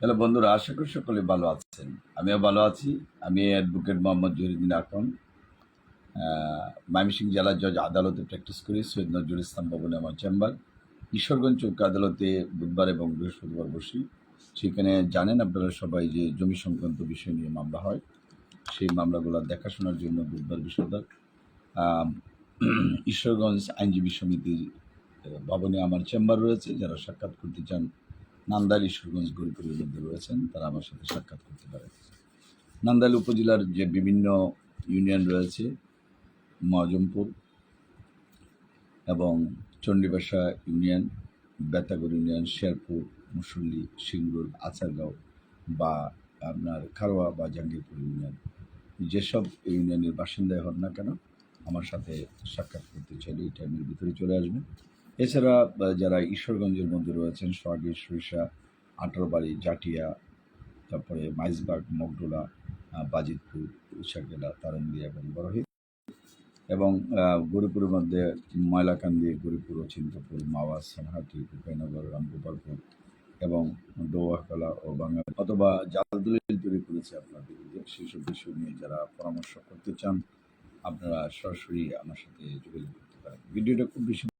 Hello বন্ধুরা, আশা করি সকলে ভালো আছেন। আমিও ভালো আছি। আমি অ্যাডভোকেট মোহাম্মদ জহিরুদ্দিন আকন, ময়মনসিংহ জেলা জজ আদালতে প্র্যাকটিস করি। সৈয়দ নজরুল ইসলাম ভবনে আমার চেম্বার। ঈশ্বরগঞ্জ চৌকি আদালতে বুধবার এবং বৃহস্পতিবার বসি। সেখানে জানেন আপনারা সবাই যে জমি সংক্রান্ত বিষয় নিয়ে মামলা হয়। সেই মামলাগুলো দেখাশোনার জন্য বুধবার বৃহস্পতিবার ঈশ্বরগঞ্জ আইনজীবী সমিতির ভবনে আমার চেম্বার রয়েছে। যারা সাক্ষাৎ করতে চান নান্দাইল, ঈশ্বরগঞ্জ, গরিপুরের মধ্যে রয়েছেন, তারা আমার সাথে সাক্ষাৎ করতে পারে। নান্দাইল উপজেলার যে বিভিন্ন ইউনিয়ন রয়েছে, মজমপুর এবং চণ্ডীবাসা ইউনিয়ন, বেতাগর ইউনিয়ন, শেরপুর, মুসল্লি, সিঙ্গুর, আচারগাঁও বা আপনার খারোয়া বা জাঙ্গিরপুর ইউনিয়ন, যেসব ইউনিয়নের বাসিন্দায় হন না কেন আমার সাথে সাক্ষাৎ করতে চাইলে এই টাইমের ভিতরে চলে আসবেন। এছাড়া যারা ঈশ্বরগঞ্জের মধ্যে রয়েছেন, সোহাগী, সরিষা, আঠারোবাড়ি, জাটিয়া, তারপরে মাইজবাগ, মগডোলা, বাজিতপুর, উষাকেলা, তারন্দি এবং বড়হিত, এবং গরিপুরের মধ্যে ময়লাকান্দি, গরিপুর, চিন্তপুর, মাওয়া, সানহাটি, উপায়নগর, রামগোপালপুর এবং দৌয়াকলা ও বাঙালি অথবা জাল দলিল তৈরি করেছে আপনার বিরুদ্ধে, সেসব বিষয় নিয়ে যারা পরামর্শ করতে চান আপনারা সরাসরি আমার সাথে যোগাযোগ করতে পারেন। ভিডিওটা খুব বেশি